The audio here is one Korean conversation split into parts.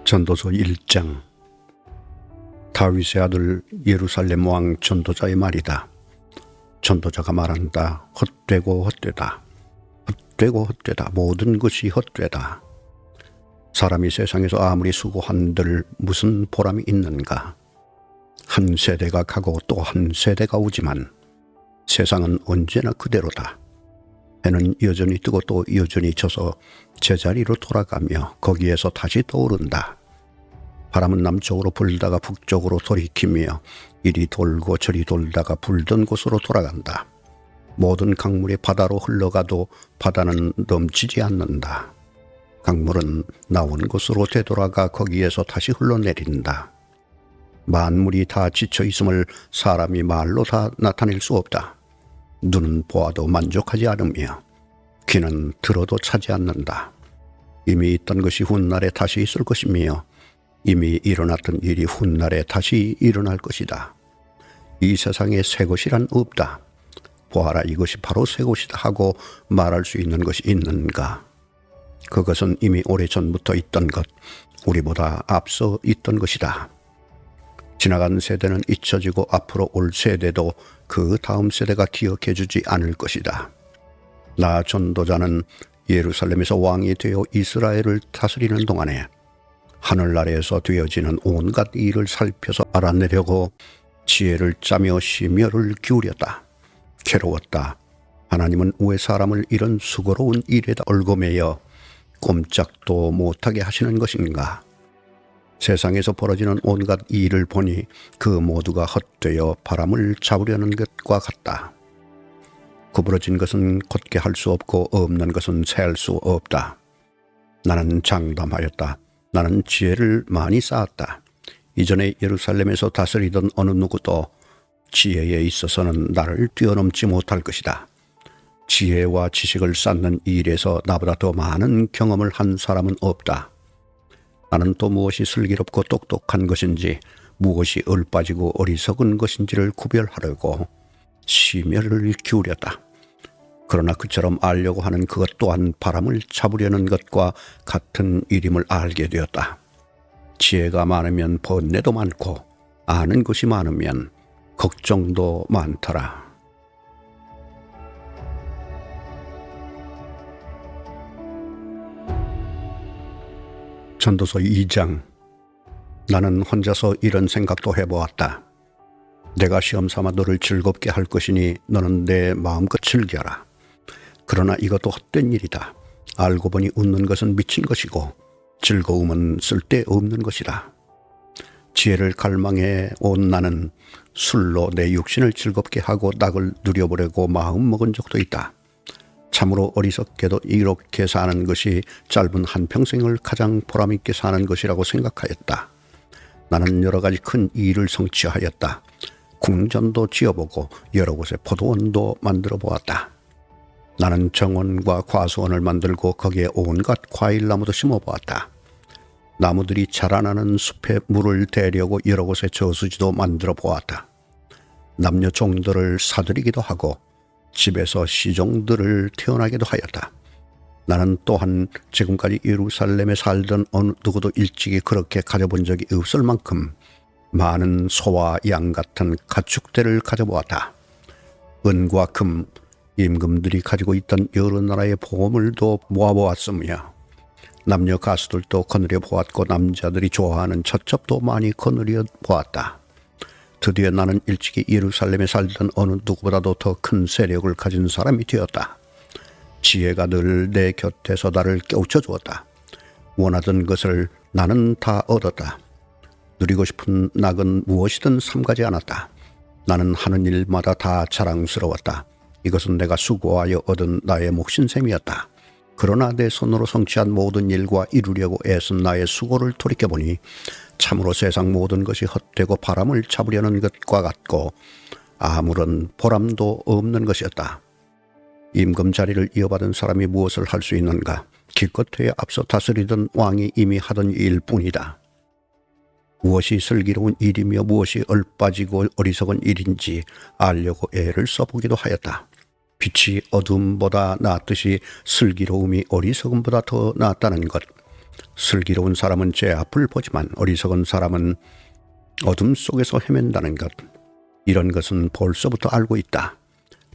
전도서 1장. 다윗의 아들 예루살렘 왕 전도자의 말이다. 전도자가 말한다. 헛되고 헛되다. 헛되고 헛되다. 모든 것이 헛되다. 사람이 세상에서 아무리 수고한들 무슨 보람이 있는가. 한 세대가 가고 또 한 세대가 오지만 세상은 언제나 그대로다. 해는 여전히 뜨고 또 여전히 져서 제자리로 돌아가며 거기에서 다시 떠오른다. 바람은 남쪽으로 불다가 북쪽으로 돌이키며 이리 돌고 저리 돌다가 불던 곳으로 돌아간다. 모든 강물이 바다로 흘러가도 바다는 넘치지 않는다. 강물은 나온 곳으로 되돌아가 거기에서 다시 흘러내린다. 만물이 다 지쳐 있음을 사람이 말로 다 나타낼 수 없다. 눈은 보아도 만족하지 않으며 귀는 들어도 차지 않는다. 이미 있던 것이 훗날에 다시 있을 것이며 이미 일어났던 일이 훗날에 다시 일어날 것이다. 이 세상에 새 것이란 없다. 보아라, 이것이 바로 새 것이다 하고 말할 수 있는 것이 있는가. 그것은 이미 오래전부터 있던 것, 우리보다 앞서 있던 것이다. 지나간 세대는 잊혀지고 앞으로 올 세대도 그 다음 세대가 기억해 주지 않을 것이다. 나 전도자는 예루살렘에서 왕이 되어 이스라엘을 다스리는 동안에 하늘 아래에서 되어지는 온갖 일을 살펴서 알아내려고 지혜를 짜며 심혈을 기울였다. 괴로웠다. 하나님은 왜 사람을 이런 수고로운 일에다 얽어매여 꼼짝도 못하게 하시는 것인가. 세상에서 벌어지는 온갖 일을 보니 그 모두가 헛되어 바람을 잡으려는 것과 같다. 구부러진 것은 곧게 할 수 없고 없는 것은 셀 수 없다. 나는 장담하였다. 나는 지혜를 많이 쌓았다. 이전에 예루살렘에서 다스리던 어느 누구도 지혜에 있어서는 나를 뛰어넘지 못할 것이다. 지혜와 지식을 쌓는 일에서 나보다 더 많은 경험을 한 사람은 없다. 나는 또 무엇이 슬기롭고 똑똑한 것인지 무엇이 얼빠지고 어리석은 것인지를 구별하려고 심혈을 기울였다. 그러나 그처럼 알려고 하는 그것 또한 바람을 잡으려는 것과 같은 일임을 알게 되었다. 지혜가 많으면 번뇌도 많고 아는 것이 많으면 걱정도 많더라. 전도서 2장. 나는 혼자서 이런 생각도 해보았다. 내가 시험삼아 너를 즐겁게 할 것이니 너는 내 마음껏 즐겨라. 그러나 이것도 헛된 일이다. 알고 보니 웃는 것은 미친 것이고 즐거움은 쓸데없는 것이다. 지혜를 갈망해 온 나는 술로 내 육신을 즐겁게 하고 낙을 누려보려고 마음먹은 적도 있다. 참으로 어리석게도 이렇게 사는 것이 짧은 한평생을 가장 보람있게 사는 것이라고 생각하였다. 나는 여러 가지 큰 일을 성취하였다. 궁전도 지어보고 여러 곳에 포도원도 만들어 보았다. 나는 정원과 과수원을 만들고 거기에 온갖 과일나무도 심어보았다. 나무들이 자라나는 숲에 물을 대려고 여러 곳에 저수지도 만들어 보았다. 남녀 종들을 사들이기도 하고 집에서 시종들을 태어나기도 하였다. 나는 또한 지금까지 예루살렘에 살던 어느 누구도 일찍이 그렇게 가져본 적이 없을 만큼 많은 소와 양 같은 가축들을 가져보았다. 은과 금, 임금들이 가지고 있던 여러 나라의 보물도 모아보았으며 남녀 가수들도 거느려 보았고 남자들이 좋아하는 첩첩도 많이 거느려 보았다. 드디어 나는 일찍이 예루살렘에 살던 어느 누구보다도 더 큰 세력을 가진 사람이 되었다. 지혜가 늘 내 곁에서 나를 깨우쳐 주었다. 원하던 것을 나는 다 얻었다. 누리고 싶은 낙은 무엇이든 삼가지 않았다. 나는 하는 일마다 다 자랑스러웠다. 이것은 내가 수고하여 얻은 나의 몫인셈이었다. 그러나 내 손으로 성취한 모든 일과 이루려고 애쓴 나의 수고를 돌이켜보니 참으로 세상 모든 것이 헛되고 바람을 잡으려는 것과 같고 아무런 보람도 없는 것이었다. 임금 자리를 이어받은 사람이 무엇을 할 수 있는가? 기껏해야 앞서 다스리던 왕이 이미 하던 일뿐이다. 무엇이 슬기로운 일이며 무엇이 얼빠지고 어리석은 일인지 알려고 애를 써보기도 하였다. 빛이 어둠보다 낫듯이 슬기로움이 어리석음보다 더 낫다는 것, 슬기로운 사람은 제 앞을 보지만 어리석은 사람은 어둠 속에서 헤맨다는 것. 이런 것은 벌써부터 알고 있다.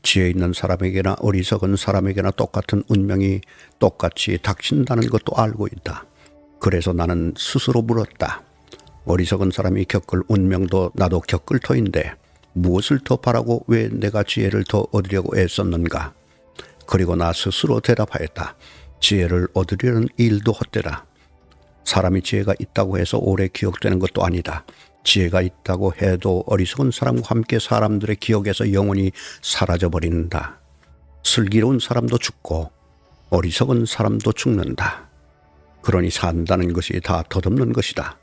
지혜 있는 사람에게나 어리석은 사람에게나 똑같은 운명이 똑같이 닥친다는 것도 알고 있다. 그래서 나는 스스로 물었다. 어리석은 사람이 겪을 운명도 나도 겪을 터인데 무엇을 더 바라고 왜 내가 지혜를 더 얻으려고 애썼는가? 그리고 나 스스로 대답하였다. 지혜를 얻으려는 일도 헛되다. 사람이 지혜가 있다고 해서 오래 기억되는 것도 아니다. 지혜가 있다고 해도 어리석은 사람과 함께 사람들의 기억에서 영원히 사라져버린다. 슬기로운 사람도 죽고 어리석은 사람도 죽는다. 그러니 산다는 것이 다 덧없는 것이다.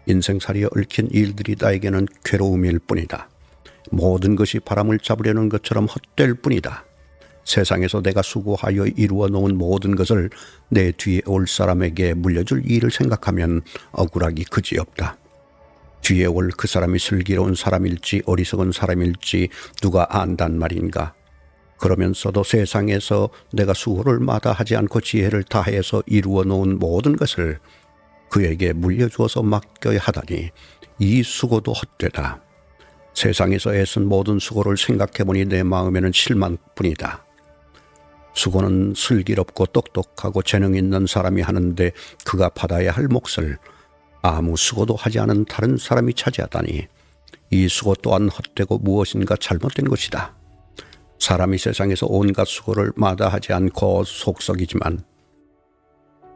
인생살이에 얽힌 일들이 나에게는 괴로움일 뿐이다. 모든 것이 바람을 잡으려는 것처럼 헛될 뿐이다. 세상에서 내가 수고하여 이루어 놓은 모든 것을 내 뒤에 올 사람에게 물려줄 일을 생각하면 억울하기 그지없다. 뒤에 올 그 사람이 슬기로운 사람일지 어리석은 사람일지 누가 안단 말인가. 그러면서도 세상에서 내가 수고를 마다하지 않고 지혜를 다해서 이루어 놓은 모든 것을 그에게 물려주어서 맡겨야 하다니 이 수고도 헛되다. 세상에서 애쓴 모든 수고를 생각해보니 내 마음에는 실망뿐이다. 수고는 슬기롭고 똑똑하고 재능 있는 사람이 하는데 그가 받아야 할 몫을 아무 수고도 하지 않은 다른 사람이 차지하다니 이 수고 또한 헛되고 무엇인가 잘못된 것이다. 사람이 세상에서 온갖 수고를 마다하지 않고 속썩이지만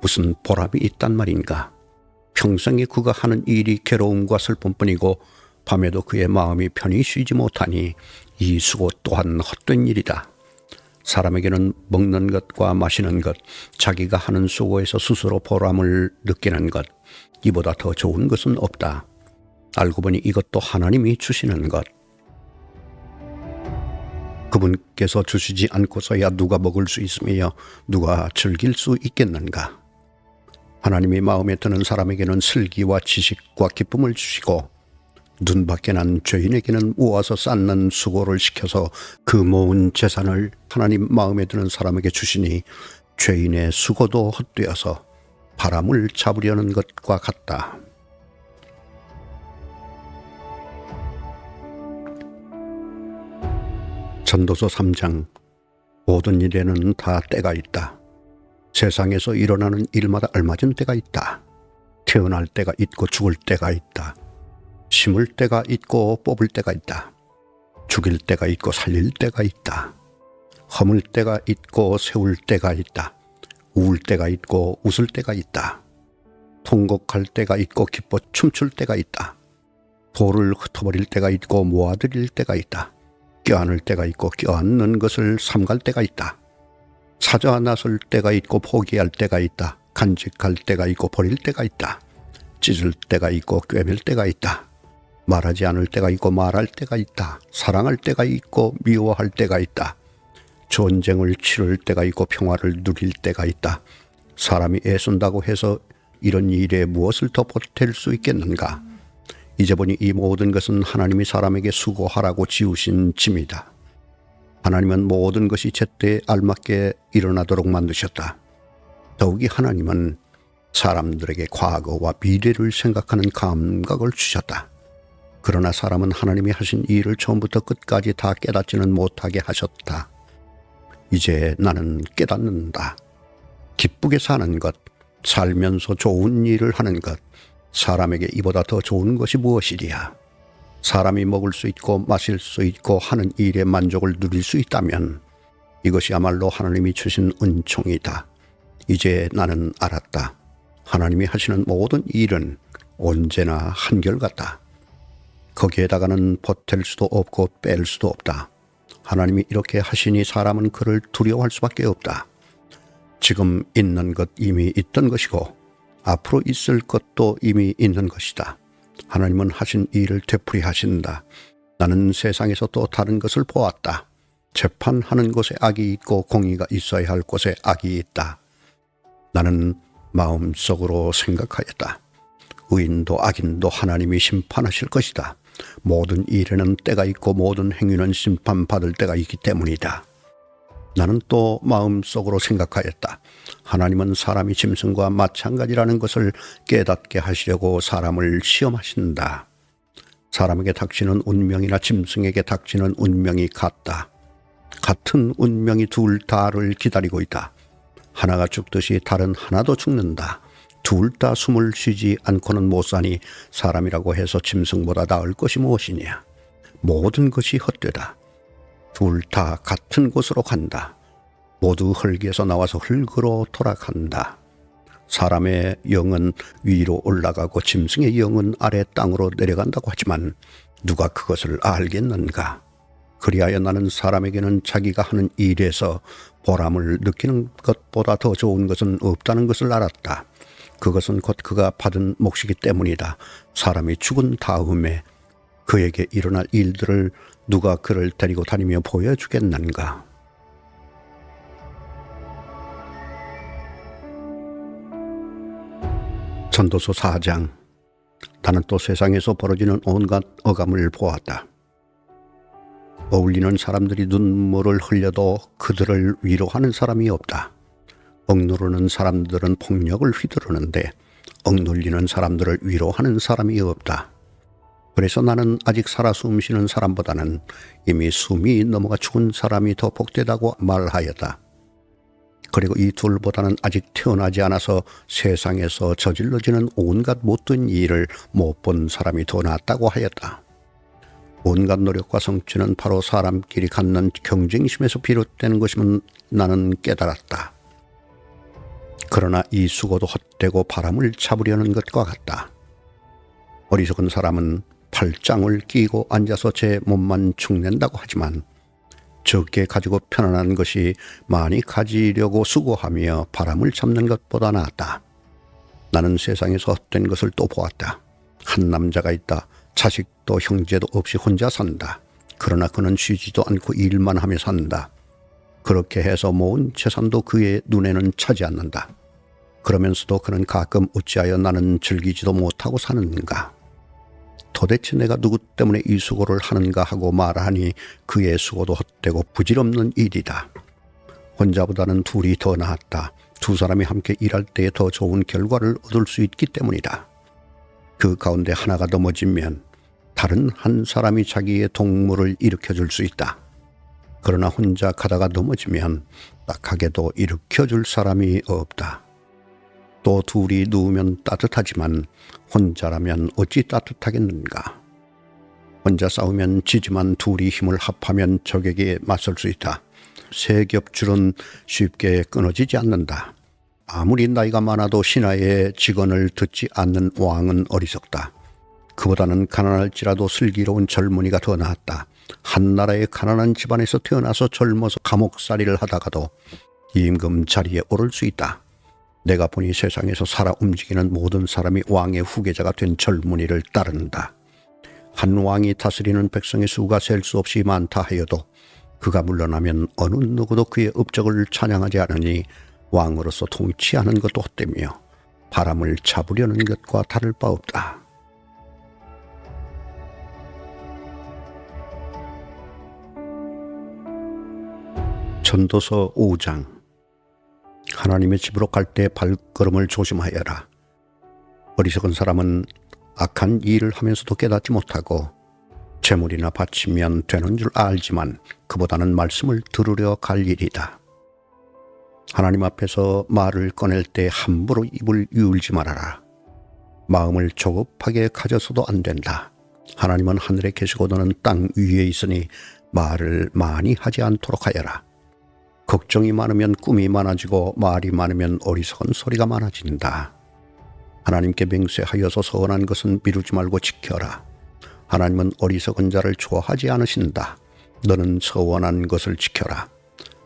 무슨 보람이 있단 말인가. 평생에 그가 하는 일이 괴로움과 슬픔뿐이고 밤에도 그의 마음이 편히 쉬지 못하니 이 수고 또한 헛된 일이다. 사람에게는 먹는 것과 마시는 것, 자기가 하는 수고에서 스스로 보람을 느끼는 것, 이보다 더 좋은 것은 없다. 알고 보니 이것도 하나님이 주시는 것. 그분께서 주시지 않고서야 누가 먹을 수 있으며 누가 즐길 수 있겠는가. 하나님이 마음에 드는 사람에게는 슬기와 지식과 기쁨을 주시고 눈밖에 난 죄인에게는 모아서 쌓는 수고를 시켜서 그 모은 재산을 하나님 마음에 드는 사람에게 주시니 죄인의 수고도 헛되어서 바람을 잡으려는 것과 같다. 전도서 3장. 모든 일에는 다 때가 있다. 세상에서 일어나는 일마다 알맞은 때가 있다. 태어날 때가 있고 죽을 때가 있다. 심을 때가 있고 뽑을 때가 있다. 죽일 때가 있고 살릴 때가 있다. 허물 때가 있고 세울 때가 있다. 울 때가 있고 웃을 때가 있다. 통곡할 때가 있고 기뻐 춤출 때가 있다. 돌을 흩어버릴 때가 있고 모아들일 때가 있다. 껴안을 때가 있고 껴안는 것을 삼갈 때가 있다. 찾아 나설 때가 있고 포기할 때가 있다. 간직할 때가 있고 버릴 때가 있다. 찢을 때가 있고 꿰맬 때가 있다. 말하지 않을 때가 있고 말할 때가 있다. 사랑할 때가 있고 미워할 때가 있다. 전쟁을 치를 때가 있고 평화를 누릴 때가 있다. 사람이 애쓴다고 해서 이런 일에 무엇을 더 보탤 수 있겠는가? 이제 보니 이 모든 것은 하나님이 사람에게 수고하라고 지으신 짐이다. 하나님은 모든 것이 제때에 알맞게 일어나도록 만드셨다. 더욱이 하나님은 사람들에게 과거와 미래를 생각하는 감각을 주셨다. 그러나 사람은 하나님이 하신 일을 처음부터 끝까지 다 깨닫지는 못하게 하셨다. 이제 나는 깨닫는다. 기쁘게 사는 것, 살면서 좋은 일을 하는 것, 사람에게 이보다 더 좋은 것이 무엇이랴. 사람이 먹을 수 있고 마실 수 있고 하는 일에 만족을 누릴 수 있다면 이것이야말로 하나님이 주신 은총이다. 이제 나는 알았다. 하나님이 하시는 모든 일은 언제나 한결같다. 거기에다가는 보탤 수도 없고 뺄 수도 없다. 하나님이 이렇게 하시니 사람은 그를 두려워할 수밖에 없다. 지금 있는 것 이미 있던 것이고 앞으로 있을 것도 이미 있는 것이다. 하나님은 하신 일을 되풀이하신다. 나는 세상에서 또 다른 것을 보았다. 재판하는 곳에 악이 있고 공의가 있어야 할 곳에 악이 있다. 나는 마음속으로 생각하였다. 의인도 악인도 하나님이 심판하실 것이다. 모든 일에는 때가 있고 모든 행위는 심판받을 때가 있기 때문이다. 나는 또 마음속으로 생각하였다. 하나님은 사람이 짐승과 마찬가지라는 것을 깨닫게 하시려고 사람을 시험하신다. 사람에게 닥치는 운명이나 짐승에게 닥치는 운명이 같다. 같은 운명이 둘 다를 기다리고 있다. 하나가 죽듯이 다른 하나도 죽는다. 둘 다 숨을 쉬지 않고는 못 사니 사람이라고 해서 짐승보다 나을 것이 무엇이냐. 모든 것이 헛되다. 둘 다 같은 곳으로 간다. 모두 흙에서 나와서 흙으로 돌아간다. 사람의 영은 위로 올라가고 짐승의 영은 아래 땅으로 내려간다고 하지만 누가 그것을 알겠는가? 그리하여 나는 사람에게는 자기가 하는 일에서 보람을 느끼는 것보다 더 좋은 것은 없다는 것을 알았다. 그것은 곧 그가 받은 몫이기 때문이다. 사람이 죽은 다음에 그에게 일어날 일들을 누가 그를 데리고 다니며 보여주겠는가? 전도서 4장. 나는 또 세상에서 벌어지는 온갖 어감을 보았다. 어울리는 사람들이 눈물을 흘려도 그들을 위로하는 사람이 없다. 억누르는 사람들은 폭력을 휘두르는데 억눌리는 사람들을 위로하는 사람이 없다. 그래서 나는 아직 살아 숨쉬는 사람보다는 이미 숨이 넘어가 죽은 사람이 더 복되다고 말하였다. 그리고 이 둘보다는 아직 태어나지 않아서 세상에서 저질러지는 온갖 못된 일을 못 본 사람이 더 낫다고 하였다. 온갖 노력과 성취는 바로 사람끼리 갖는 경쟁심에서 비롯되는 것임은 나는 깨달았다. 그러나 이 수고도 헛되고 바람을 잡으려는 것과 같다. 어리석은 사람은 팔짱을 끼고 앉아서 제 몸만 축낸다고 하지만 적게 가지고 편안한 것이 많이 가지려고 수고하며 바람을 잡는 것보다 낫다. 나는 세상에서 헛된 것을 또 보았다. 한 남자가 있다. 자식도 형제도 없이 혼자 산다. 그러나 그는 쉬지도 않고 일만 하며 산다. 그렇게 해서 모은 재산도 그의 눈에는 차지 않는다. 그러면서도 그는 가끔 어찌하여 나는 즐기지도 못하고 사는가? 도대체 내가 누구 때문에 이 수고를 하는가 하고 말하니 그의 수고도 헛되고 부질없는 일이다. 혼자보다는 둘이 더 낫다. 두 사람이 함께 일할 때에 더 좋은 결과를 얻을 수 있기 때문이다. 그 가운데 하나가 넘어지면 다른 한 사람이 자기의 동물을 일으켜줄 수 있다. 그러나 혼자 가다가 넘어지면 딱하게도 일으켜줄 사람이 없다. 또 둘이 누우면 따뜻하지만 혼자라면 어찌 따뜻하겠는가. 혼자 싸우면 지지만 둘이 힘을 합하면 적에게 맞설 수 있다. 새 겹줄은 쉽게 끊어지지 않는다. 아무리 나이가 많아도 신하의 직언을 듣지 않는 왕은 어리석다. 그보다는 가난할지라도 슬기로운 젊은이가 더 낫다. 한 나라의 가난한 집안에서 태어나서 젊어서 감옥살이를 하다가도 임금 자리에 오를 수 있다. 내가 보니 세상에서 살아 움직이는 모든 사람이 왕의 후계자가 된 젊은이를 따른다. 한 왕이 다스리는 백성의 수가 셀 수 없이 많다 하여도 그가 물러나면 어느 누구도 그의 업적을 찬양하지 않으니 왕으로서 통치하는 것도 헛되며 바람을 잡으려는 것과 다를 바 없다. 전도서 5장. 하나님의 집으로 갈 때 발걸음을 조심하여라. 어리석은 사람은 악한 일을 하면서도 깨닫지 못하고 재물이나 바치면 되는 줄 알지만 그보다는 말씀을 들으려 갈 일이다. 하나님 앞에서 말을 꺼낼 때 함부로 입을 이을지 말아라. 마음을 조급하게 가져서도 안 된다. 하나님은 하늘에 계시고 너는 땅 위에 있으니 말을 많이 하지 않도록 하여라. 걱정이 많으면 꿈이 많아지고 말이 많으면 어리석은 소리가 많아진다. 하나님께 맹세하여서 서원한 것은 미루지 말고 지켜라. 하나님은 어리석은 자를 좋아하지 않으신다. 너는 서원한 것을 지켜라.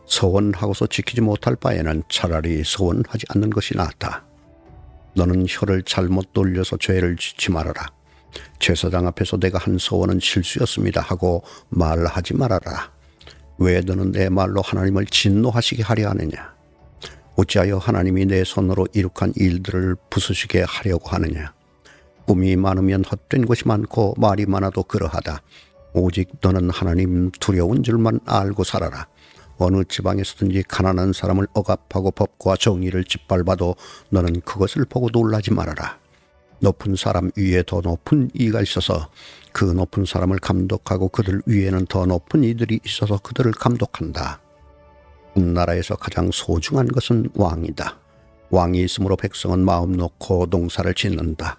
서원하고서 지키지 못할 바에는 차라리 서원하지 않는 것이 낫다. 너는 혀를 잘못 돌려서 죄를 짓지 말아라. 제사장 앞에서 내가 한 서원은 실수였습니다 하고 말하지 말아라. 왜 너는 내 말로 하나님을 진노하시게 하려 하느냐? 어찌하여 하나님이 내 손으로 이룩한 일들을 부수시게 하려고 하느냐? 꿈이 많으면 헛된 것이 많고 말이 많아도 그러하다. 오직 너는 하나님 두려운 줄만 알고 살아라. 어느 지방에서든지 가난한 사람을 억압하고 법과 정의를 짓밟아도 너는 그것을 보고 놀라지 말아라. 높은 사람 위에 더 높은 이가 있어서 그 높은 사람을 감독하고 그들 위에는 더 높은 이들이 있어서 그들을 감독한다. 한 나라에서 가장 소중한 것은 왕이다. 왕이 있으므로 백성은 마음 놓고 농사를 짓는다.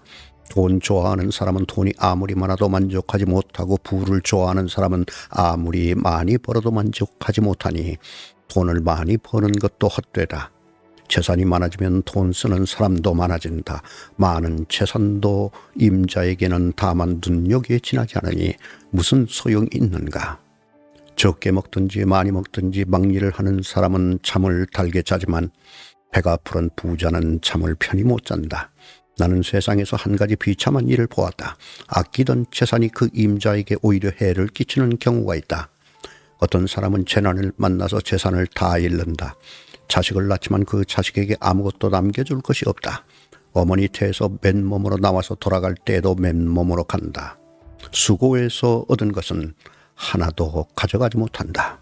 돈 좋아하는 사람은 돈이 아무리 많아도 만족하지 못하고 부를 좋아하는 사람은 아무리 많이 벌어도 만족하지 못하니 돈을 많이 버는 것도 헛되다. 재산이 많아지면 돈 쓰는 사람도 많아진다. 많은 재산도 임자에게는 다만 눈여기에 지나지 않으니 무슨 소용이 있는가. 적게 먹든지 많이 먹든지 막일을 하는 사람은 잠을 달게 자지만 배가 부른 부자는 잠을 편히 못 잔다. 나는 세상에서 한 가지 비참한 일을 보았다. 아끼던 재산이 그 임자에게 오히려 해를 끼치는 경우가 있다. 어떤 사람은 재난을 만나서 재산을 다 잃는다. 자식을 낳지만 그 자식에게 아무것도 남겨줄 것이 없다. 어머니 태에서 맨몸으로 나와서 돌아갈 때에도 맨몸으로 간다. 수고해서 얻은 것은 하나도 가져가지 못한다.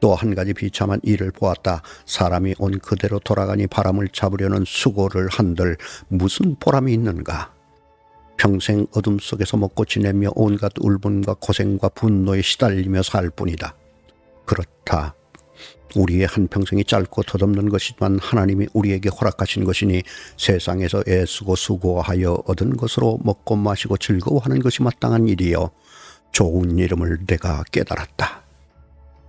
또 한 가지 비참한 일을 보았다. 사람이 온 그대로 돌아가니 바람을 잡으려는 수고를 한들 무슨 보람이 있는가. 평생 어둠 속에서 먹고 지내며 온갖 울분과 고생과 분노에 시달리며 살 뿐이다. 그렇다. 우리의 한평생이 짧고 덧없는 것이지만 하나님이 우리에게 허락하신 것이니 세상에서 애쓰고 수고하여 얻은 것으로 먹고 마시고 즐거워하는 것이 마땅한 일이요 좋은 이름을 내가 깨달았다.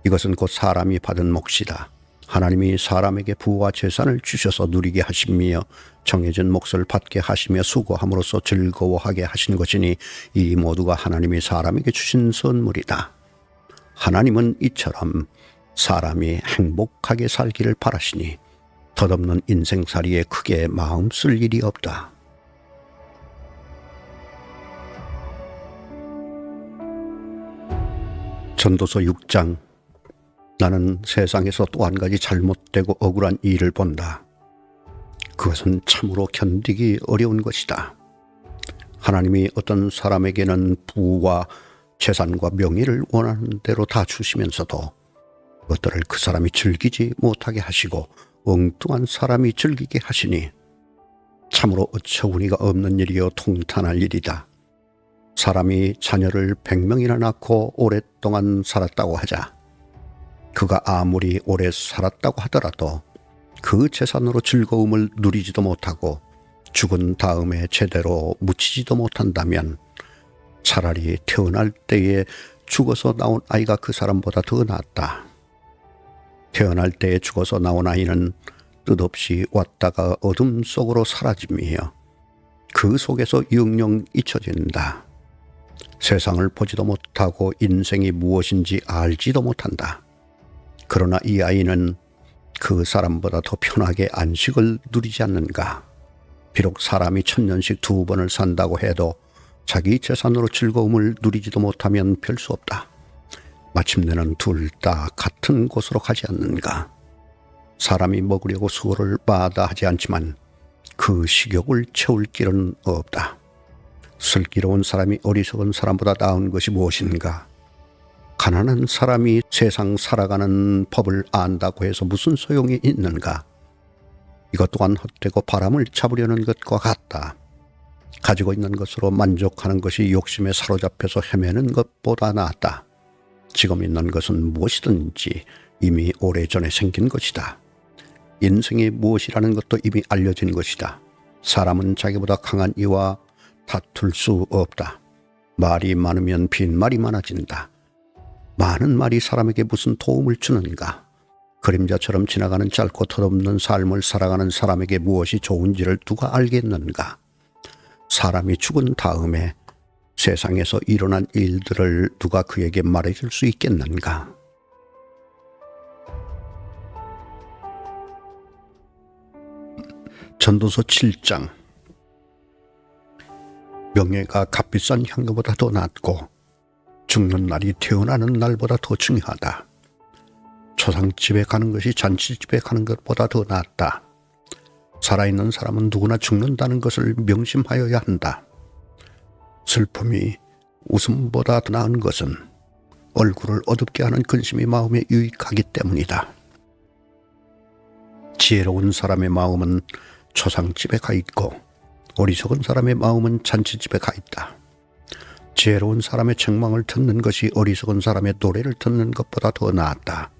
이것은 곧 사람이 받은 몫이다. 하나님이 사람에게 부와 재산을 주셔서 누리게 하시며 정해진 몫을 받게 하시며 수고함으로써 즐거워하게 하신 것이니 이 모두가 하나님이 사람에게 주신 선물이다. 하나님은 이처럼 사람이 행복하게 살기를 바라시니 덧없는 인생살이에 크게 마음 쓸 일이 없다. 전도서 6장. 나는 세상에서 또 한 가지 잘못되고 억울한 일을 본다. 그것은 참으로 견디기 어려운 것이다. 하나님이 어떤 사람에게는 부와 재산과 명예를 원하는 대로 다 주시면서도 그것들을 그 사람이 즐기지 못하게 하시고 엉뚱한 사람이 즐기게 하시니 참으로 어처구니가 없는 일이요 통탄할 일이다. 사람이 자녀를 100명이나 낳고 오랫동안 살았다고 하자. 그가 아무리 오래 살았다고 하더라도 그 재산으로 즐거움을 누리지도 못하고 죽은 다음에 제대로 묻히지도 못한다면 차라리 태어날 때에 죽어서 나온 아이가 그 사람보다 더 낫다. 태어날 때에 죽어서 나온 아이는 뜻없이 왔다가 어둠 속으로 사라지며 그 속에서 영영 잊혀진다. 세상을 보지도 못하고 인생이 무엇인지 알지도 못한다. 그러나 이 아이는 그 사람보다 더 편하게 안식을 누리지 않는가. 비록 사람이 1000년씩 2번을 산다고 해도 자기 재산으로 즐거움을 누리지도 못하면 별 수 없다. 마침내는 둘 다 같은 곳으로 가지 않는가. 사람이 먹으려고 수고를 마다하지 않지만 그 식욕을 채울 길은 없다. 슬기로운 사람이 어리석은 사람보다 나은 것이 무엇인가. 가난한 사람이 세상 살아가는 법을 안다고 해서 무슨 소용이 있는가. 이것 또한 헛되고 바람을 잡으려는 것과 같다. 가지고 있는 것으로 만족하는 것이 욕심에 사로잡혀서 헤매는 것보다 낫다. 지금 있는 것은 무엇이든지 이미 오래전에 생긴 것이다. 인생이 무엇이라는 것도 이미 알려진 것이다. 사람은 자기보다 강한 이와 다툴 수 없다. 말이 많으면 빈말이 많아진다. 많은 말이 사람에게 무슨 도움을 주는가? 그림자처럼 지나가는 짧고 덧없는 삶을 살아가는 사람에게 무엇이 좋은지를 누가 알겠는가? 사람이 죽은 다음에 세상에서 일어난 일들을 누가 그에게 말해줄 수 있겠는가? 전도서 7장. 명예가 값비싼 향료보다 더 낫고 죽는 날이 태어나는 날보다 더 중요하다. 초상집에 가는 것이 잔치집에 가는 것보다 더 낫다. 살아있는 사람은 누구나 죽는다는 것을 명심하여야 한다. 슬픔이 웃음보다 더 나은 것은 얼굴을 어둡게 하는 근심이 마음에 유익하기 때문이다. 지혜로운 사람의 마음은 초상집에 가 있고 어리석은 사람의 마음은 잔치집에 가 있다. 지혜로운 사람의 책망을 듣는 것이 어리석은 사람의 노래를 듣는 것보다 더 나았다.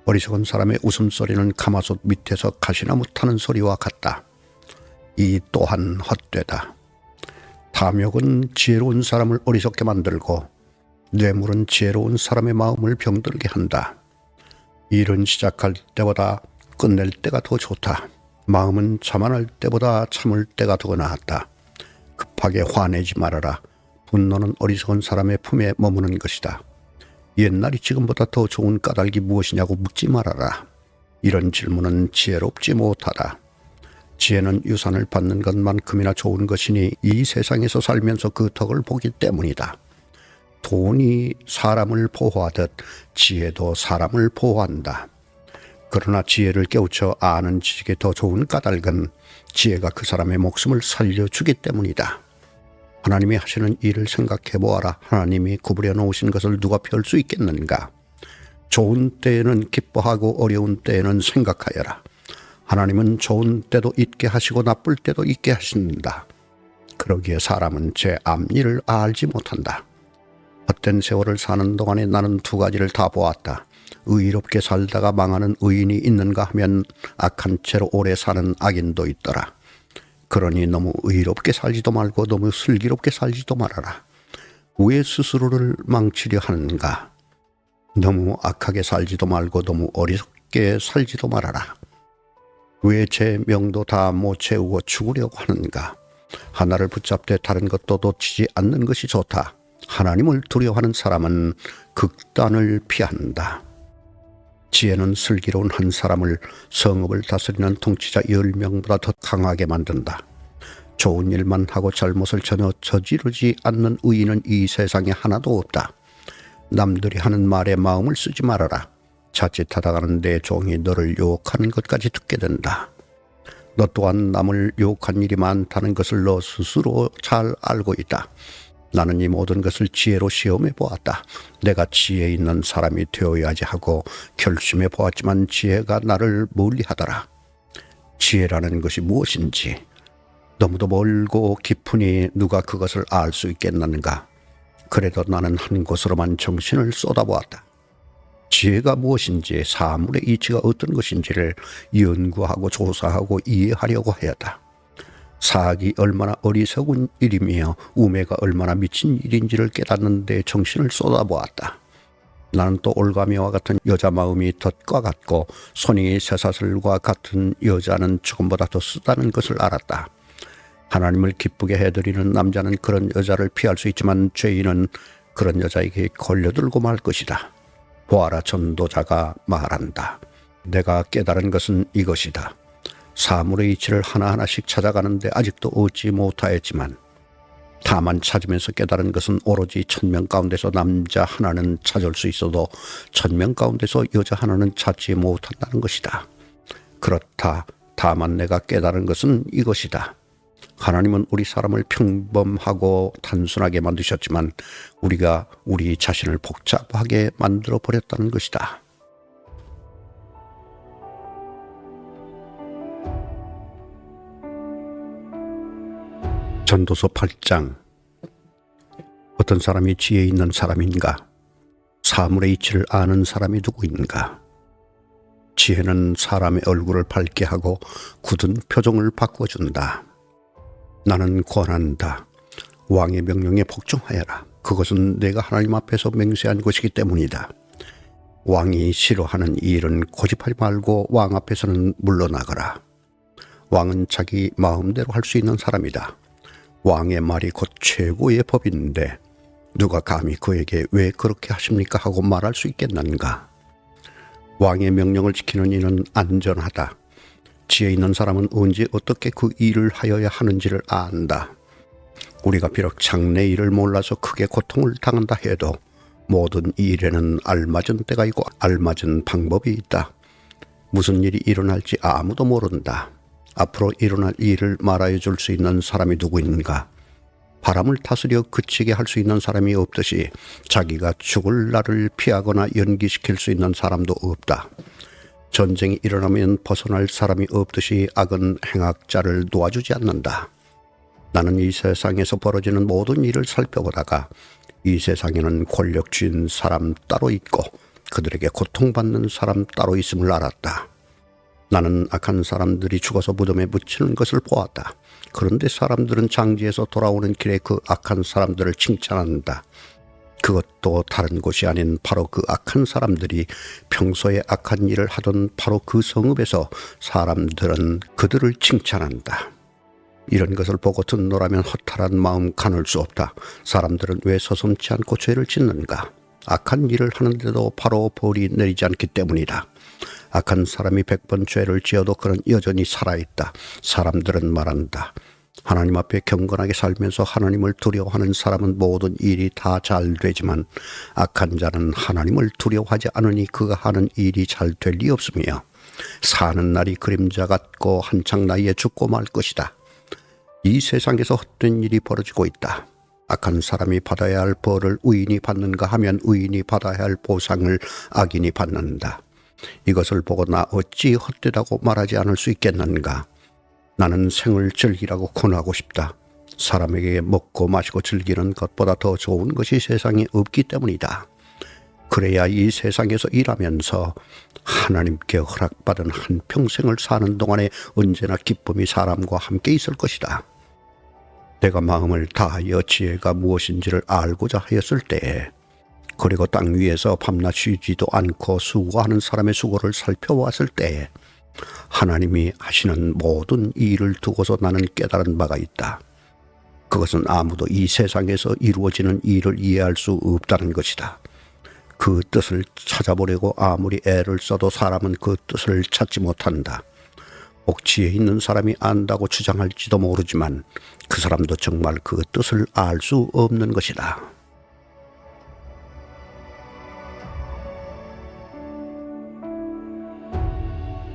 어리석은 사람의 웃음소리는 가마솥 밑에서 가시나무 타는 소리와 같다. 이 또한 헛되다. 탐욕은 지혜로운 사람을 어리석게 만들고 뇌물은 지혜로운 사람의 마음을 병들게 한다. 일은 시작할 때보다 끝낼 때가 더 좋다. 마음은 자만할 때보다 참을 때가 더 나았다. 급하게 화내지 말아라. 분노는 어리석은 사람의 품에 머무는 것이다. 옛날이 지금보다 더 좋은 까닭이 무엇이냐고 묻지 말아라. 이런 질문은 지혜롭지 못하다. 지혜는 유산을 받는 것만큼이나 좋은 것이니 이 세상에서 살면서 그 덕을 보기 때문이다. 돈이 사람을 보호하듯 지혜도 사람을 보호한다. 그러나 지혜를 깨우쳐 아는 지식이 더 좋은 까닭은 지혜가 그 사람의 목숨을 살려주기 때문이다. 하나님이 하시는 일을 생각해 보아라. 하나님이 구부려 놓으신 것을 누가 펼 수 있겠는가? 좋은 때에는 기뻐하고 어려운 때에는 생각하여라. 하나님은 좋은 때도 있게 하시고 나쁠 때도 있게 하신다. 그러기에 사람은 제 앞일을 알지 못한다. 헛된 세월을 사는 동안에 나는 두 가지를 다 보았다. 의롭게 살다가 망하는 의인이 있는가 하면 악한 채로 오래 사는 악인도 있더라. 그러니 너무 의롭게 살지도 말고 너무 슬기롭게 살지도 말아라. 왜 스스로를 망치려 하는가? 너무 악하게 살지도 말고 너무 어리석게 살지도 말아라. 왜 제 명도 다 못 채우고 죽으려고 하는가? 하나를 붙잡되 다른 것도 놓치지 않는 것이 좋다. 하나님을 두려워하는 사람은 극단을 피한다. 지혜는 슬기로운 한 사람을 성읍을 다스리는 통치자 10명보다 더 강하게 만든다. 좋은 일만 하고 잘못을 전혀 저지르지 않는 의인은 이 세상에 하나도 없다. 남들이 하는 말에 마음을 쓰지 말아라. 자칫하다가는 내 종이 너를 유혹하는 것까지 듣게 된다. 너 또한 남을 유혹한 일이 많다는 것을 너 스스로 잘 알고 있다. 나는 이 모든 것을 지혜로 시험해 보았다. 내가 지혜 있는 사람이 되어야지 하고 결심해 보았지만 지혜가 나를 멀리하더라. 지혜라는 것이 무엇인지 너무도 멀고 깊으니 누가 그것을 알 수 있겠는가? 그래도 나는 한 곳으로만 정신을 쏟아보았다. 지혜가 무엇인지 사물의 이치가 어떤 것인지를 연구하고 조사하고 이해하려고 하였다. 사악이 얼마나 어리석은 일이며 우매가 얼마나 미친 일인지를 깨닫는 데 정신을 쏟아보았다. 나는 또 올가미와 같은 여자 마음이 덫과 같고 손이 쇠사슬과 같은 여자는 조금보다 더 쓰다는 것을 알았다. 하나님을 기쁘게 해드리는 남자는 그런 여자를 피할 수 있지만 죄인은 그런 여자에게 걸려들고 말 것이다. 보아라, 전도자가 말한다. 내가 깨달은 것은 이것이다. 사물의 이치를 하나하나씩 찾아가는데 아직도 얻지 못하였지만 다만 찾으면서 깨달은 것은 오로지 1000명 가운데서 남자 하나는 찾을 수 있어도 1000명 가운데서 여자 하나는 찾지 못한다는 것이다. 그렇다. 다만 내가 깨달은 것은 이것이다. 하나님은 우리 사람을 평범하고 단순하게 만드셨지만 우리가 우리 자신을 복잡하게 만들어 버렸다는 것이다. 전도서 8장. 어떤 사람이 지혜 있는 사람인가? 사물의 이치를 아는 사람이 누구인가? 지혜는 사람의 얼굴을 밝게 하고 굳은 표정을 바꿔준다. 나는 권한다. 왕의 명령에 복종하여라. 그것은 내가 하나님 앞에서 맹세한 것이기 때문이다. 왕이 싫어하는 일은 고집하지 말고 왕 앞에서는 물러나거라. 왕은 자기 마음대로 할 수 있는 사람이다. 왕의 말이 곧 최고의 법인데 누가 감히 그에게 왜 그렇게 하십니까 하고 말할 수 있겠는가? 왕의 명령을 지키는 이는 안전하다. 지혜 있는 사람은 언제 어떻게 그 일을 하여야 하는지를 안다. 우리가 비록 장래 일을 몰라서 크게 고통을 당한다 해도 모든 일에는 알맞은 때가 있고 알맞은 방법이 있다. 무슨 일이 일어날지 아무도 모른다. 앞으로 일어날 일을 말하여 줄 수 있는 사람이 누구인가? 바람을 다스려 그치게 할 수 있는 사람이 없듯이 자기가 죽을 날을 피하거나 연기시킬 수 있는 사람도 없다. 전쟁이 일어나면 벗어날 사람이 없듯이 악은 행악자를 놓아주지 않는다. 나는 이 세상에서 벌어지는 모든 일을 살펴보다가 이 세상에는 권력 쥔 사람 따로 있고 그들에게 고통받는 사람 따로 있음을 알았다. 나는 악한 사람들이 죽어서 무덤에 묻히는 것을 보았다. 그런데 사람들은 장지에서 돌아오는 길에 그 악한 사람들을 칭찬한다. 그것도 다른 곳이 아닌 바로 그 악한 사람들이 평소에 악한 일을 하던 바로 그 성읍에서 사람들은 그들을 칭찬한다. 이런 것을 보고 듣노라면 허탈한 마음 가눌 수 없다. 사람들은 왜 서슴지 않고 죄를 짓는가? 악한 일을 하는데도 바로 벌이 내리지 않기 때문이다. 악한 사람이 100번 죄를 지어도 그는 여전히 살아있다. 사람들은 말한다. 하나님 앞에 경건하게 살면서 하나님을 두려워하는 사람은 모든 일이 다 잘 되지만 악한 자는 하나님을 두려워하지 않으니 그가 하는 일이 잘 될 리 없으며 사는 날이 그림자 같고 한창 나이에 죽고 말 것이다. 이 세상에서 헛된 일이 벌어지고 있다. 악한 사람이 받아야 할 벌을 의인이 받는가 하면 의인이 받아야 할 보상을 악인이 받는다. 이것을 보고 나 어찌 헛되다고 말하지 않을 수 있겠는가? 나는 생을 즐기라고 권하고 싶다. 사람에게 먹고 마시고 즐기는 것보다 더 좋은 것이 세상에 없기 때문이다. 그래야 이 세상에서 일하면서 하나님께 허락받은 한평생을 사는 동안에 언제나 기쁨이 사람과 함께 있을 것이다. 내가 마음을 다하여 지혜가 무엇인지를 알고자 하였을 때에 그리고 땅 위에서 밤낮 쉬지도 않고 수고하는 사람의 수고를 살펴왔을 때에 하나님이 하시는 모든 일을 두고서 나는 깨달은 바가 있다. 그것은 아무도 이 세상에서 이루어지는 일을 이해할 수 없다는 것이다. 그 뜻을 찾아보려고 아무리 애를 써도 사람은 그 뜻을 찾지 못한다. 옥지에 있는 사람이 안다고 주장할지도 모르지만 그 사람도 정말 그 뜻을 알 수 없는 것이다.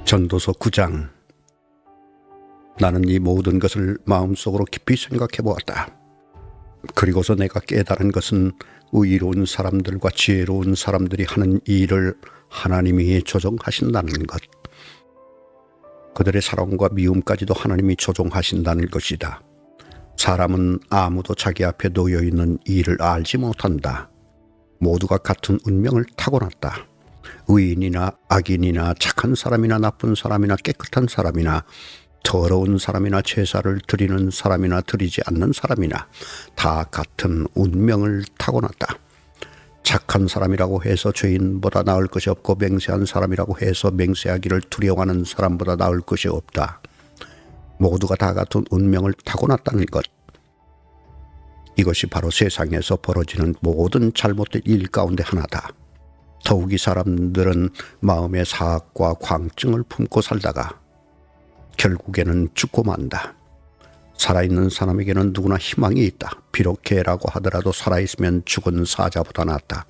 전도서 9장. 나는 이 모든 것을 마음속으로 깊이 생각해 보았다. 그리고서 내가 깨달은 것은 의로운 사람들과 지혜로운 사람들이 하는 일을 하나님이 조종하신다는 것. 그들의 사랑과 미움까지도 하나님이 조종하신다는 것이다. 사람은 아무도 자기 앞에 놓여 있는 일을 알지 못한다. 모두가 같은 운명을 타고났다. 의인이나 악인이나 착한 사람이나 나쁜 사람이나 깨끗한 사람이나 더러운 사람이나 제사를 드리는 사람이나 드리지 않는 사람이나 다 같은 운명을 타고났다. 착한 사람이라고 해서 죄인보다 나을 것이 없고 맹세한 사람이라고 해서 맹세하기를 두려워하는 사람보다 나을 것이 없다. 모두가 다 같은 운명을 타고났다는 것. 이것이 바로 세상에서 벌어지는 모든 잘못된 일 가운데 하나다. 더욱이 사람들은 마음의 사악과 광증을 품고 살다가 결국에는 죽고 만다. 살아있는 사람에게는 누구나 희망이 있다. 비록 개라고 하더라도 살아있으면 죽은 사자보다 낫다.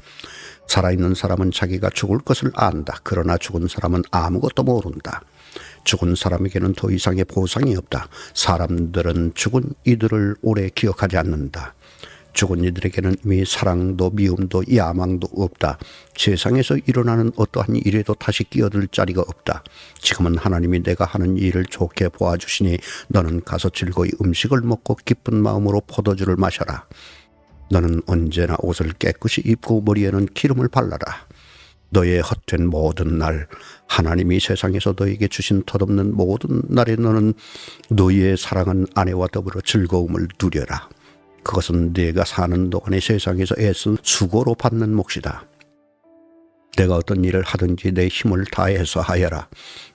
살아있는 사람은 자기가 죽을 것을 안다. 그러나 죽은 사람은 아무것도 모른다. 죽은 사람에게는 더 이상의 보상이 없다. 사람들은 죽은 이들을 오래 기억하지 않는다. 죽은 이들에게는 이미 사랑도 미움도 야망도 없다. 세상에서 일어나는 어떠한 일에도 다시 끼어들 자리가 없다. 지금은 하나님이 내가 하는 일을 좋게 보아주시니 너는 가서 즐거이 음식을 먹고 기쁜 마음으로 포도주를 마셔라. 너는 언제나 옷을 깨끗이 입고 머리에는 기름을 발라라. 너의 헛된 모든 날, 하나님이 세상에서 너에게 주신 덧없는 모든 날에 너는 너의 사랑한 아내와 더불어 즐거움을 누려라. 그것은 네가 사는 동안에 세상에서 애쓴 수고로 받는 몫이다. 내가 어떤 일을 하든지 내 힘을 다해서 하여라.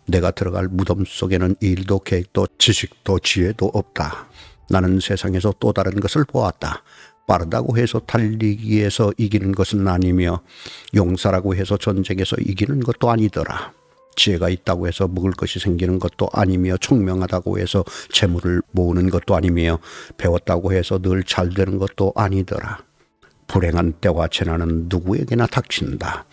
내가 들어갈 무덤 속에는 일도 계획도 지식도 지혜도 없다. 나는 세상에서 또 다른 것을 보았다. 빠르다고 해서 달리기에서 이기는 것은 아니며 용사라고 해서 전쟁에서 이기는 것도 아니더라. 지혜가 있다고 해서 먹을 것이 생기는 것도 아니며 총명하다고 해서 재물을 모으는 것도 아니며 배웠다고 해서 늘 잘 되는 것도 아니더라. 불행한 때와 재난은 누구에게나 닥친다.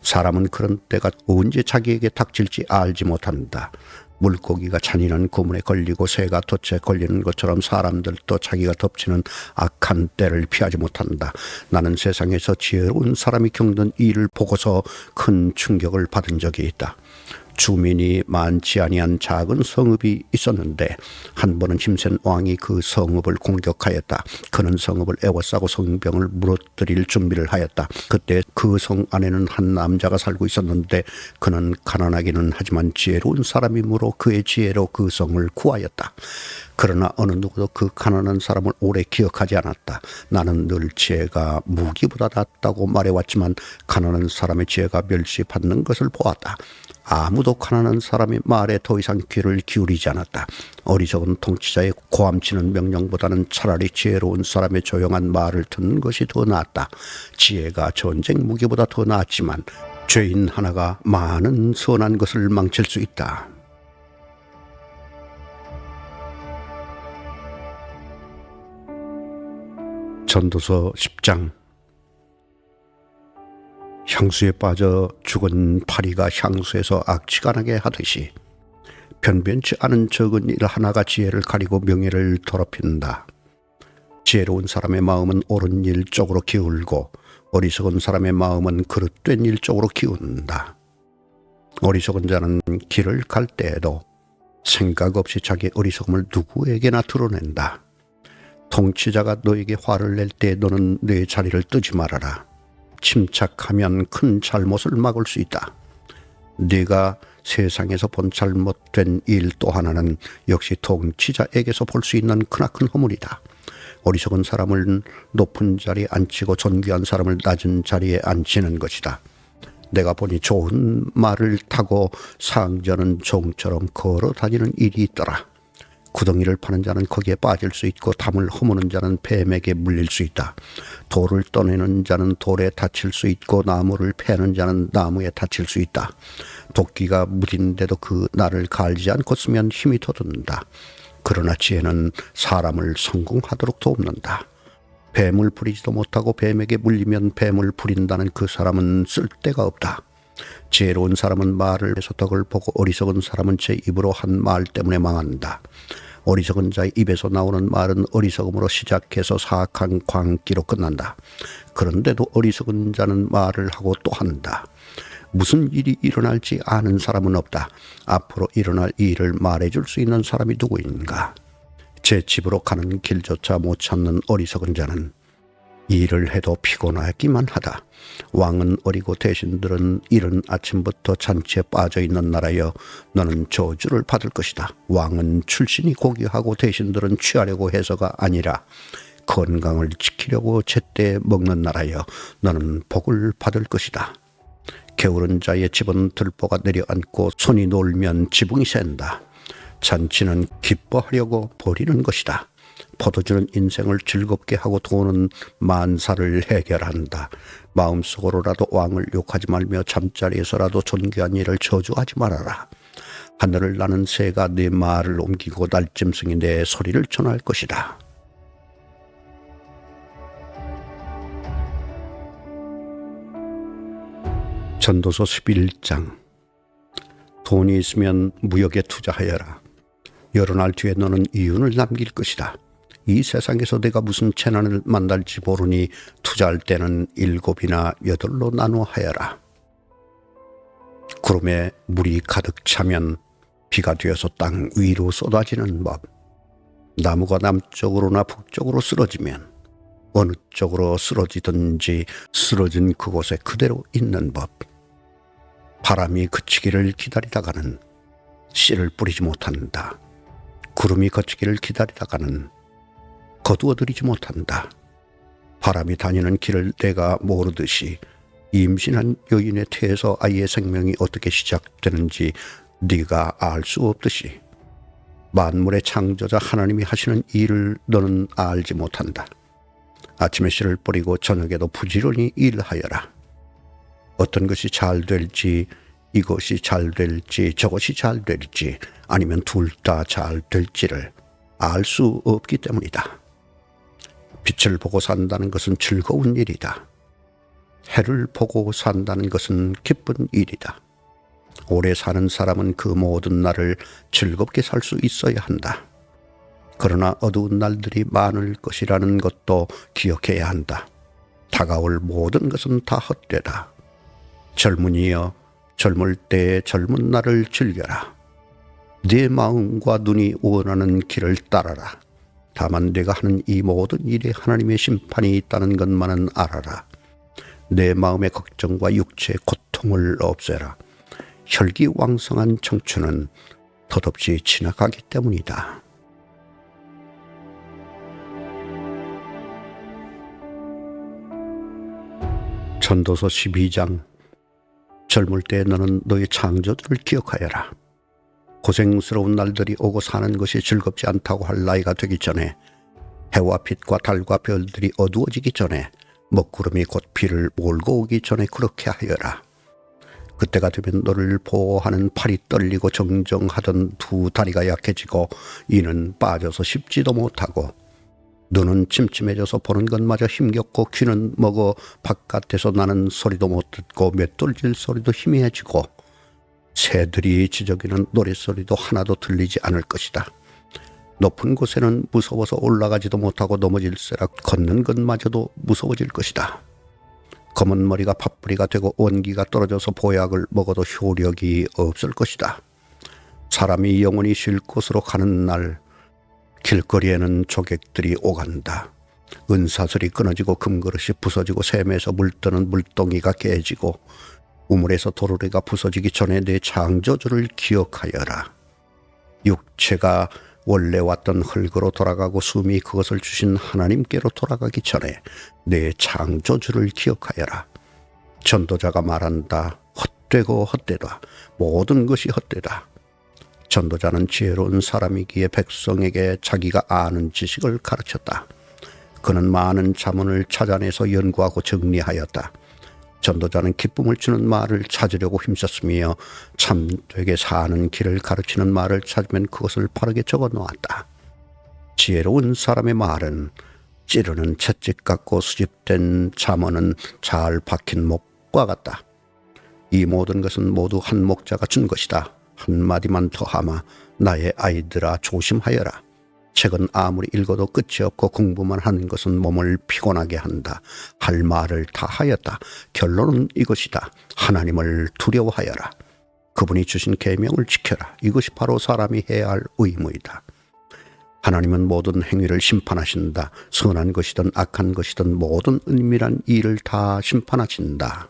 사람은 그런 때가 언제 자기에게 닥칠지 알지 못한다. 물고기가 잔인한 고문에 걸리고 새가 덫에 걸리는 것처럼 사람들도 자기가 덮치는 악한 때를 피하지 못한다. 나는 세상에서 지혜로운 사람이 겪는 일을 보고서 큰 충격을 받은 적이 있다. 주민이 많지 아니한 작은 성읍이 있었는데 한 번은 힘센 왕이 그 성읍을 공격하였다. 그는 성읍을 에워싸고 성병을 무너뜨릴 준비를 하였다. 그때 그 성 안에는 한 남자가 살고 있었는데 그는 가난하기는 하지만 지혜로운 사람이므로 그의 지혜로 그 성을 구하였다. 그러나 어느 누구도 그 가난한 사람을 오래 기억하지 않았다. 나는 늘 지혜가 무기보다 낫다고 말해왔지만 가난한 사람의 지혜가 멸시받는 것을 보았다. 아무도 가난한 사람의 말에 더 이상 귀를 기울이지 않았다. 어리석은 통치자의 고함치는 명령보다는 차라리 지혜로운 사람의 조용한 말을 듣는 것이 더 낫다. 지혜가 전쟁 무기보다 더 낫지만 죄인 하나가 많은 선한 것을 망칠 수 있다. 전도서 10장. 향수에 빠져 죽은 파리가 향수에서 악취가 나게 하듯이 변변치 않은 적은 일 하나가 지혜를 가리고 명예를 더럽힌다. 지혜로운 사람의 마음은 옳은 일 쪽으로 기울고 어리석은 사람의 마음은 그릇된 일 쪽으로 기운다. 어리석은 자는 길을 갈 때에도 생각 없이 자기 어리석음을 누구에게나 드러낸다. 통치자가 너에게 화를 낼 때 너는 내 자리를 뜨지 말아라. 침착하면 큰 잘못을 막을 수 있다. 네가 세상에서 본 잘못된 일 또 하나는 역시 통치자에게서 볼 수 있는 크나큰 허물이다. 어리석은 사람을 높은 자리에 앉히고 존귀한 사람을 낮은 자리에 앉히는 것이다. 내가 보니 좋은 말을 타고 상전은 종처럼 걸어 다니는 일이 있더라. 구덩이를 파는 자는 거기에 빠질 수 있고 담을 허무는 자는 뱀에게 물릴 수 있다. 돌을 떠내는 자는 돌에 다칠 수 있고 나무를 패는 자는 나무에 다칠 수 있다. 도끼가 무딘데도 그 날을 갈지 않고 쓰면 힘이 돋는다. 그러나 지혜는 사람을 성공하도록 돕는다. 뱀을 부리지도 못하고 뱀에게 물리면 뱀을 부린다는 그 사람은 쓸데가 없다. 지혜로운 사람은 말을 해서 덕을 보고 어리석은 사람은 제 입으로 한 말 때문에 망한다. 어리석은 자의 입에서 나오는 말은 어리석음으로 시작해서 사악한 광기로 끝난다. 그런데도 어리석은 자는 말을 하고 또 한다. 무슨 일이 일어날지 아는 사람은 없다. 앞으로 일어날 일을 말해줄 수 있는 사람이 누구인가? 제 집으로 가는 길조차 못 찾는 어리석은 자는 일을 해도 피곤하기만 하다. 왕은 어리고 대신들은 이른 아침부터 잔치에 빠져있는 나라여 너는 저주를 받을 것이다. 왕은 출신이 고귀하고 대신들은 취하려고 해서가 아니라 건강을 지키려고 제때 먹는 나라여 너는 복을 받을 것이다. 게으른 자의 집은 들보가 내려앉고 손이 놀면 지붕이 샌다. 잔치는 기뻐하려고 벌이는 것이다. 포도주는 인생을 즐겁게 하고 돈은 만사를 해결한다. 마음속으로라도 왕을 욕하지 말며 잠자리에서라도 존귀한 일을 저주하지 말아라. 하늘을 나는 새가 네 말을 옮기고 날짐승이 내 소리를 전할 것이다. 전도서 11장. 돈이 있으면 무역에 투자하여라. 여러 날 뒤에 너는 이윤을 남길 것이다. 이 세상에서 내가 무슨 재난을 만날지 모르니 투자할 때는 7이나 8로 나누어 하여라. 구름에 물이 가득 차면 비가 되어서 땅 위로 쏟아지는 법. 나무가 남쪽으로나 북쪽으로 쓰러지면 어느 쪽으로 쓰러지든지 쓰러진 그곳에 그대로 있는 법. 바람이 그치기를 기다리다가는 씨를 뿌리지 못한다. 구름이 그치기를 기다리다가는 거두어들이지 못한다. 바람이 다니는 길을 내가 모르듯이 임신한 여인의 태에서 아이의 생명이 어떻게 시작되는지 네가 알 수 없듯이 만물의 창조자 하나님이 하시는 일을 너는 알지 못한다. 아침에 씨를 뿌리고 저녁에도 부지런히 일하여라. 어떤 것이 잘 될지, 이것이 잘 될지, 저것이 잘 될지, 아니면 둘 다 잘 될지를 알 수 없기 때문이다. 빛을 보고 산다는 것은 즐거운 일이다. 해를 보고 산다는 것은 기쁜 일이다. 오래 사는 사람은 그 모든 날을 즐겁게 살 수 있어야 한다. 그러나 어두운 날들이 많을 것이라는 것도 기억해야 한다. 다가올 모든 것은 다 헛되다. 젊은이여, 젊을 때의 젊은 날을 즐겨라. 네 마음과 눈이 원하는 길을 따라라. 다만 내가 하는 이 모든 일에 하나님의 심판이 있다는 것만은 알아라. 내 마음의 걱정과 육체의 고통을 없애라. 혈기왕성한 청춘은 덧없이 지나가기 때문이다. 전도서 12장. 젊을 때 너는 너의 창조주를 기억하여라. 고생스러운 날들이 오고 사는 것이 즐겁지 않다고 할 나이가 되기 전에, 해와 빛과 달과 별들이 어두워지기 전에, 먹구름이 곧 비를 몰고 오기 전에 그렇게 하여라. 그때가 되면 너를 보호하는 팔이 떨리고 정정하던 두 다리가 약해지고 이는 빠져서 씹지도 못하고, 눈은 침침해져서 보는 것마저 힘겹고 귀는 먹어 바깥에서 나는 소리도 못 듣고 맷돌질 소리도 희미해지고 새들이 지저귀는 노랫소리도 하나도 들리지 않을 것이다. 높은 곳에는 무서워서 올라가지도 못하고 넘어질세라 걷는 것마저도 무서워질 것이다. 검은 머리가 팥뿌리가 되고 원기가 떨어져서 보약을 먹어도 효력이 없을 것이다. 사람이 영원히 쉴 곳으로 가는 날, 길거리에는 조객들이 오간다. 은사슬이 끊어지고 금그릇이 부서지고 샘에서 물뜨는 물동이가 깨지고 우물에서 도르래가 부서지기 전에 내 창조주를 기억하여라. 육체가 원래 왔던 흙으로 돌아가고 숨이 그것을 주신 하나님께로 돌아가기 전에 내 창조주를 기억하여라. 전도자가 말한다. 헛되고 헛되다. 모든 것이 헛되다. 전도자는 지혜로운 사람이기에 백성에게 자기가 아는 지식을 가르쳤다. 그는 많은 자문을 찾아내서 연구하고 정리하였다. 전도자는 기쁨을 주는 말을 찾으려고 힘썼으며 참되게 사는 길을 가르치는 말을 찾으면 그것을 바르게 적어 놓았다. 지혜로운 사람의 말은 찌르는 채찍 같고 수집된 잠언은 잘 박힌 목과 같다. 이 모든 것은 모두 한 목자가 준 것이다. 한마디만 더하마 나의 아이들아 조심하여라. 책은 아무리 읽어도 끝이 없고 공부만 하는 것은 몸을 피곤하게 한다. 할 말을 다 하였다. 결론은 이것이다. 하나님을 두려워하여라. 그분이 주신 계명을 지켜라. 이것이 바로 사람이 해야 할 의무이다. 하나님은 모든 행위를 심판하신다. 선한 것이든 악한 것이든 모든 은밀한 일을 다 심판하신다.